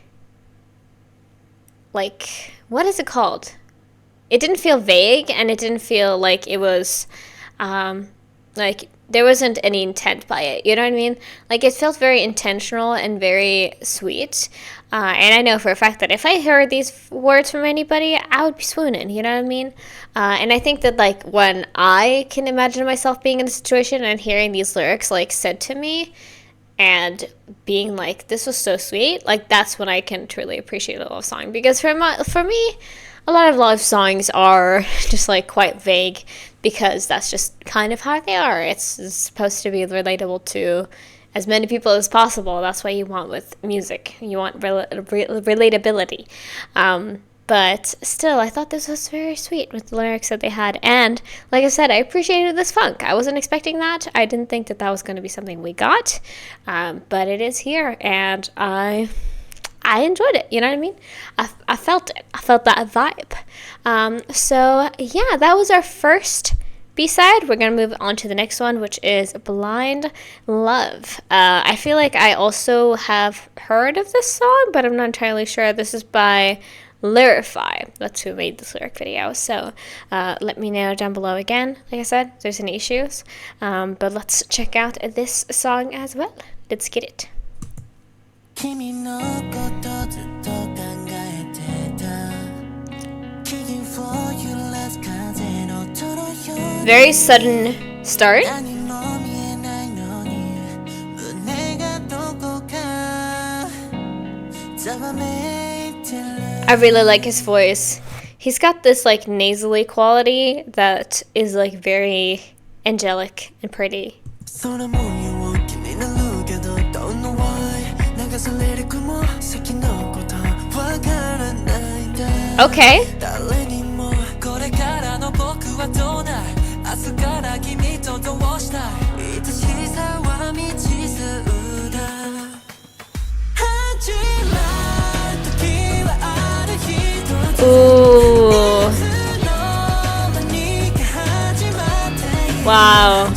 like, what is it called? It didn't feel vague, and it didn't feel like it was like there wasn't any intent by it, you know what I mean? Like, it felt very intentional and very sweet. And I know for a fact that if I heard these words from anybody, I would be swooning, you know what I mean? And I think that, like, when I can imagine myself being in a situation and hearing these lyrics, like, said to me, and being like, this was so sweet, like, that's when I can truly appreciate a love song. Because for me, a lot of love songs are just like quite vague, because that's just kind of how they are. It's supposed to be relatable to as many people as possible. That's what you want with music. You want relatability. But still, I thought this was very sweet with the lyrics that they had. And like I said, I appreciated this funk. I wasn't expecting that. I didn't think that that was going to be something we got. But it is here, and I enjoyed it, you know what I mean? I felt it. I felt that vibe. So, yeah, that was our first B-side. We're going to move on to the next one, which is Blind Love. I feel like I also have heard of this song, but I'm not entirely sure. This is by Lyrify. That's who made this lyric video. So let me know down below again, like I said, if there's any issues. But let's check out this song as well. Let's get it. Very sudden start. I really like his voice. He's got this like nasally quality that is like very angelic and pretty. Okay. Ooh. Wow.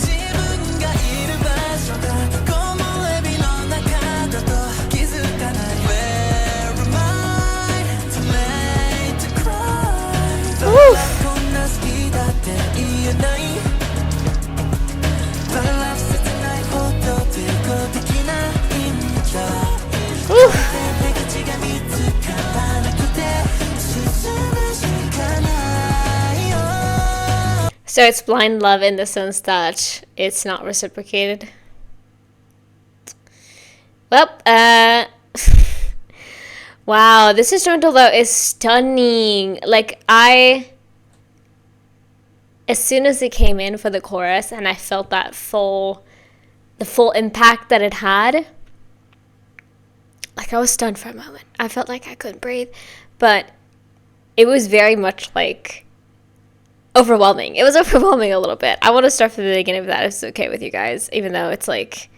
So it's blind love in the sense that it's not reciprocated. Well, wow, this instrumental though is stunning. Like as soon as it came in for the chorus and I felt that the full impact that it had, like I was stunned for a moment. I felt like I couldn't breathe, but it was very much like overwhelming. It was overwhelming a little bit. I want to start from the beginning of that if it's okay with you guys, even though it's like,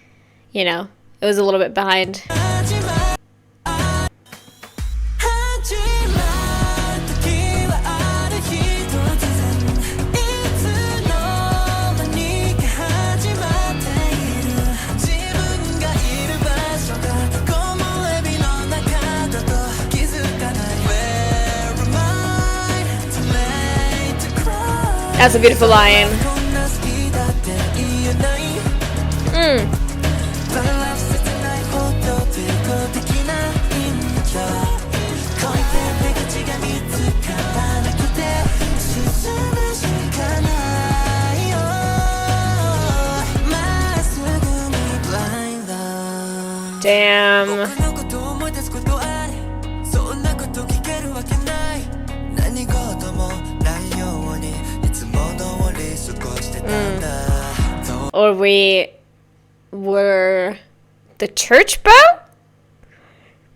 you know, it was a little bit behind. That's a beautiful line. Damn. Or we were the church bro?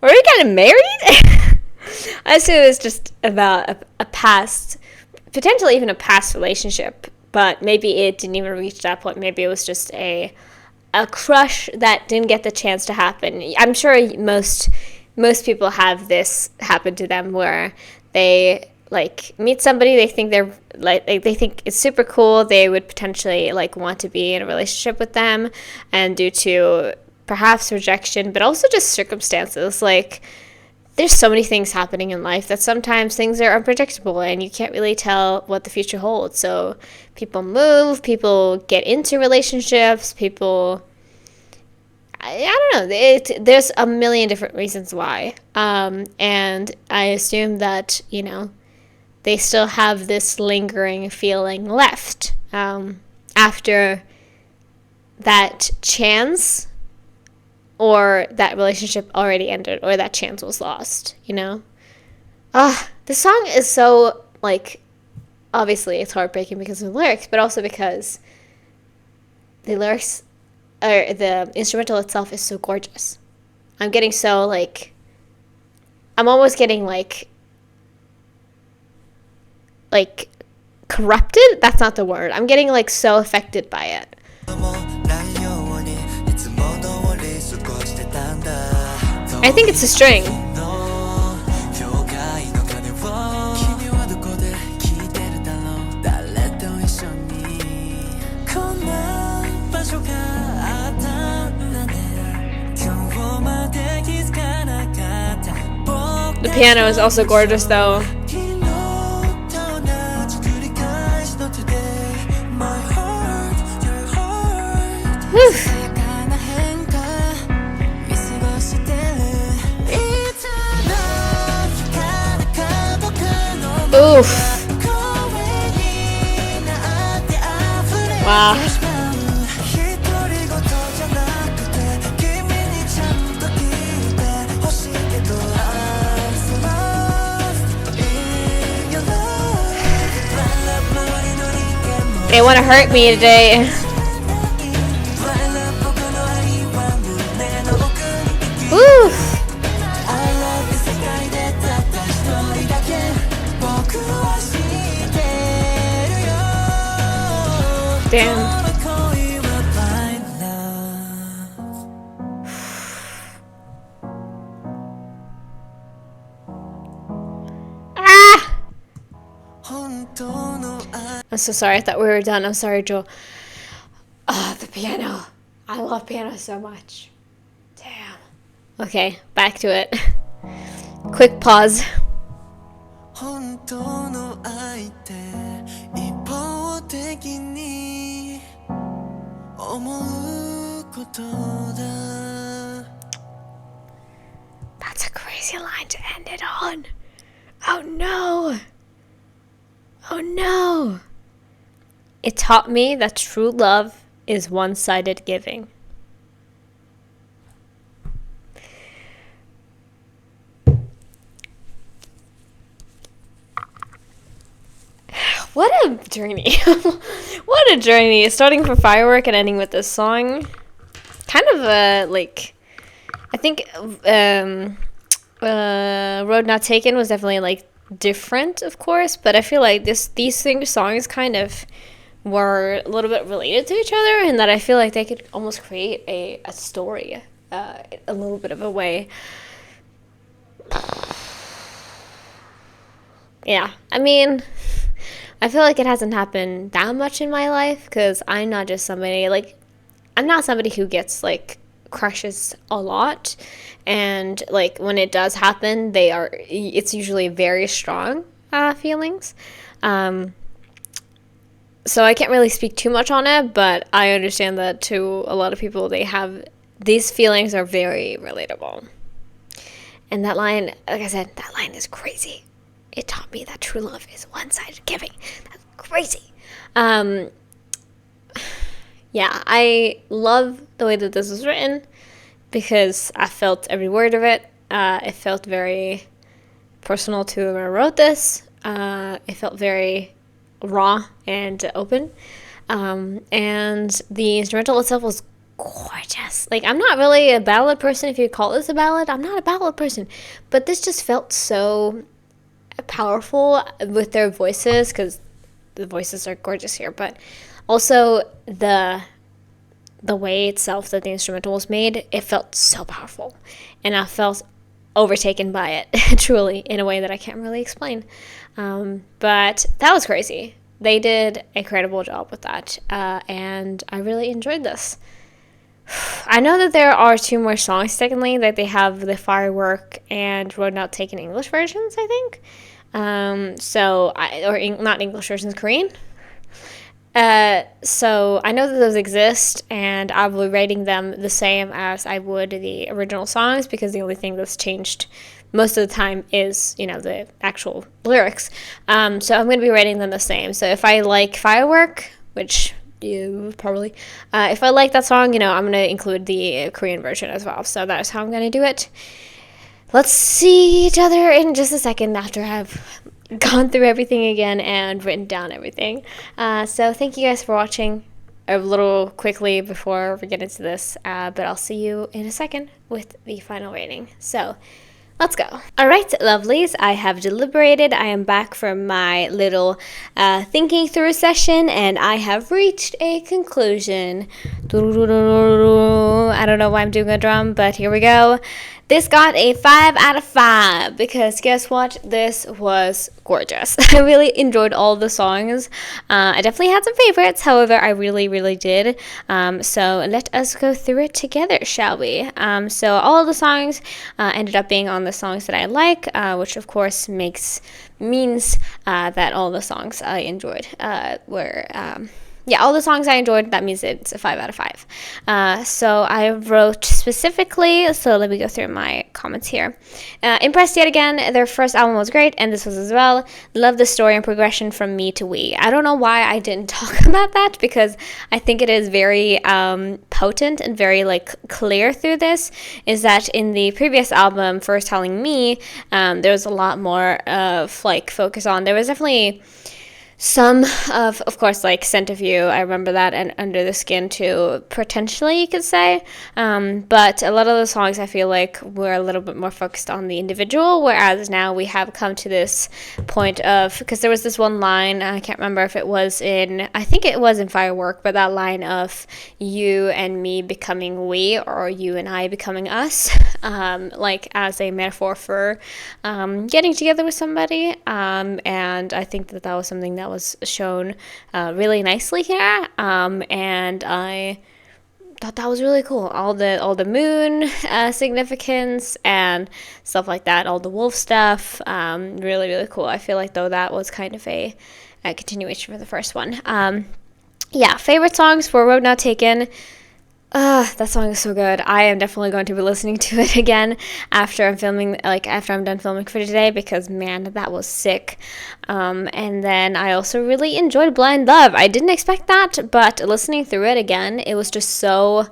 Were we getting married? I assume it was just about a past, potentially even a past relationship, but maybe it didn't even reach that point. Maybe it was just a crush that didn't get the chance to happen. I'm sure most people have this happen to them where they like meet somebody, they think they're like they think it's super cool, they would potentially like want to be in a relationship with them, and due to perhaps rejection but also just circumstances, like there's so many things happening in life that sometimes things are unpredictable and you can't really tell what the future holds. So people move, people get into relationships, people, I don't know, there's a million different reasons why, and I assume that, you know, they still have this lingering feeling left after that chance or that relationship already ended or that chance was lost, you know? The song is so, like, obviously it's heartbreaking because of the lyrics, but also because the lyrics, or the instrumental itself is so gorgeous. I'm getting so, like, I'm almost getting, like corrupted? That's not the word. I'm getting like so affected by it. I think it's a string. The piano is also gorgeous though. Oof. Wow. They want to hurt me today. Woo! Damn. Ah! I'm so sorry. I thought we were done. I'm sorry, Joel. Oh, the piano. I love piano so much. Damn. Okay, back to it. Quick pause. That's a crazy line to end it on. Oh no. Oh no. It taught me that true love is one-sided giving. What a journey. What a journey. Starting from Firework and ending with this song. Kind of like, I think Road Not Taken was definitely like different, of course, but I feel like these songs kind of were a little bit related to each other, and that I feel like they could almost create a story a little bit of a way. Yeah, I mean, I feel like it hasn't happened that much in my life, because I'm not just somebody, like, I'm not somebody who gets, like, crushes a lot, and, like, when it does happen, it's usually very strong feelings. So I can't really speak too much on it, but I understand that to a lot of people, these feelings are very relatable. And that line, like I said, that line is crazy. It taught me that true love is one-sided giving. That's crazy. Yeah, I love the way that this was written, because I felt every word of it. It felt very personal to whoever wrote this. It felt very raw and open. And the instrumental itself was gorgeous. Like, I'm not really a ballad person, if you call this a ballad. I'm not a ballad person. But this just felt so powerful with their voices, because the voices are gorgeous here, but also the way itself that the instrumental was made, it felt so powerful, and I felt overtaken by it truly, in a way that I can't really explain. But that was crazy. They did a incredible job with that, and I really enjoyed this. I know that there are 2 more songs, secondly, that they have the Firework and Road Not Taken English versions, I think. Not English versions, Korean. So I know that those exist, and I'll be rating them the same as I would the original songs, because the only thing that's changed most of the time is, the actual lyrics. So I'm going to be rating them the same. So if I like Firework, which you probably, if I like that song, I'm going to include the Korean version as well. So that's how I'm going to do it. Let's see each other in just a second after I've gone through everything again and written down everything. So thank you guys for watching a little quickly before we get into this, but I'll see you in a second with the final rating. So let's go. All right, lovelies, I have deliberated. I am back from my little thinking through session, and I have reached a conclusion. I don't know why I'm doing a drum, but here we go. This got a 5 out of 5, because guess what? This was gorgeous. I really enjoyed all the songs. I definitely had some favorites, however, I really, really did. So let us go through it together, shall we? So all of the songs ended up being on the songs that I like, which of course means that all the songs I enjoyed were... all the songs I enjoyed, that means it's a 5 out of 5. So I wrote specifically, so let me go through my comments here. Impressed yet again, their first album was great, and this was as well. Love the story and progression from me to we. I don't know why I didn't talk about that, because I think it is very potent and very clear through this, is that in the previous album, First Howling Me, there was a lot more of focus on, there was definitely some of course, like Scent of You, I remember that, and Under the Skin too, potentially you could say. But a lot of the songs I feel like were a little bit more focused on the individual, whereas now we have come to this point of, because there was this one line, I can't remember if it was in, I think it was in Firework, but that line of you and me becoming we, or you and I becoming us, like as a metaphor for getting together with somebody. And I think that was something that was shown really nicely here, and I thought that was really cool. All the moon significance and stuff like that, all the wolf stuff, really, really cool. I feel like though that was kind of a continuation for the first one. Yeah, favorite songs for Road Not Taken. That song is so good. I am definitely going to be listening to it again after I'm done filming for today, because man, that was sick. And then I also really enjoyed Blind Love. I didn't expect that, but listening through it again, it was just so,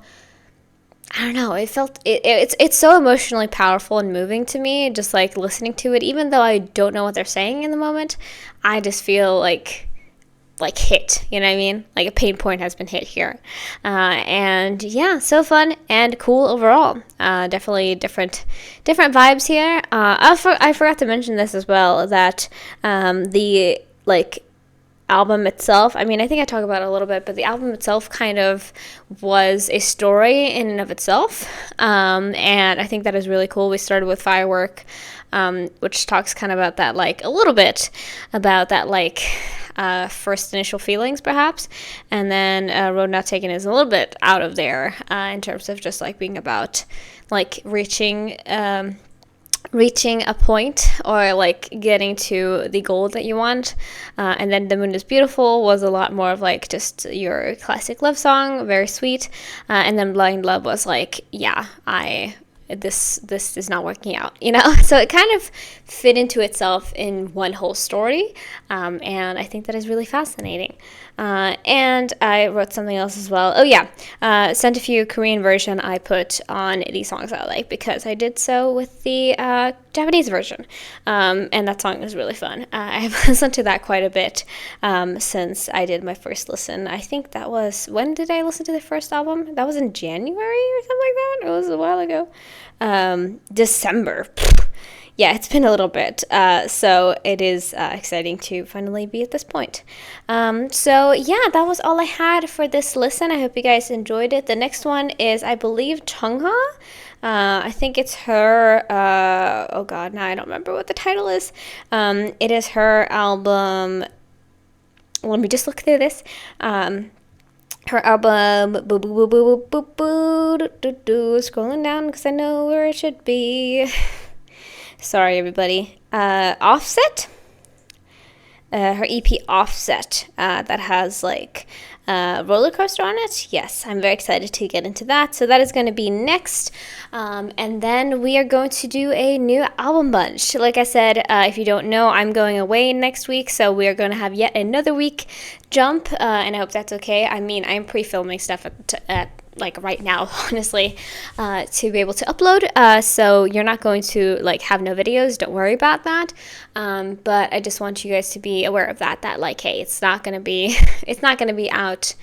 I don't know, it's so emotionally powerful and moving to me, just like listening to it, even though I don't know what they're saying in the moment. I just feel like hit, you know what I mean? Like a pain point has been hit here. And yeah, so fun and cool overall. Definitely different vibes here. I forgot to mention this as well, that the album itself, I mean, I think I talked about it a little bit, but the album itself kind of was a story in and of itself. And I think that is really cool. We started with Firework, which talks kind of about that, like a little bit about that, like first initial feelings perhaps, and then Road Not Taken is a little bit out of there in terms of just like being about like reaching a point, or like getting to the goal that you want. And then The Moon is Beautiful was a lot more of like just your classic love song, very sweet. And then Blind Love was like, yeah, this is not working out, you know? So it kind of fit into itself in one whole story, and I think that is really fascinating. And I wrote something else as well. Oh yeah, Scent of You Korean version I put on the songs I like, because I did so with the Japanese version, and that song is really fun. I have listened to that quite a bit since I did my first listen. I think that was, when did I listen to the first album? That was in January or something like that. It was a while ago. December. Yeah, it's been a little bit, so it is exciting to finally be at this point. So yeah, that was all I had for this listen. I hope you guys enjoyed it. The next one is, I believe, Chungha. I think it's her, oh god, now I don't remember what the title is. It is her album, let me just look through this. Her album, scrolling down because I know where it should be. Sorry, everybody. Offset? Her EP Offset, that has like roller coaster on it. Yes, I'm very excited to get into that. So that is going to be next. And then we are going to do a new album bunch. Like I said, if you don't know, I'm going away next week. So we are going to have yet another week jump. And I hope that's okay. I mean, I'm pre-filming stuff at like right now, honestly, to be able to upload. So you're not going to like have no videos. Don't worry about that. But I just want you guys to be aware of that like, hey, it's not going to be out.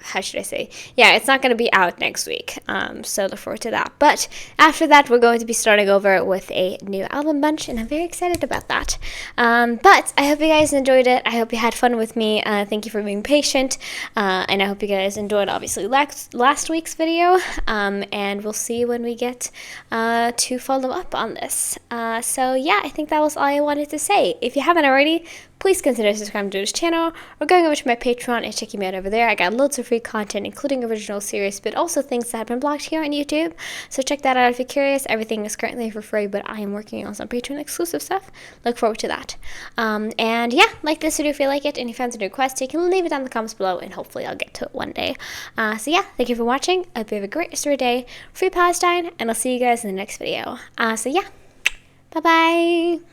How should I say? Yeah, it's not going to be out next week. So look forward to that. But after that, we're going to be starting over with a new album bunch, and I'm very excited about that. But I hope you guys enjoyed it. I hope you had fun with me. Thank you for being patient. And I hope you guys enjoyed, obviously, last week's video. And we'll see when we get to follow up on this. So yeah, I think that was all I wanted to say. If you haven't already, please consider subscribing to this channel or going over to my Patreon and checking me out over there. I got loads of free content, including original series, but also things that have been blocked here on YouTube. So check that out if you're curious. Everything is currently for free, but I am working on some Patreon exclusive stuff. Look forward to that. And yeah, like this video if you like it, and if you have any requests, you can leave it down in the comments below, and hopefully I'll get to it one day. So yeah, thank you for watching. I hope you have a great rest of your day. Free Palestine, and I'll see you guys in the next video. So yeah, bye-bye.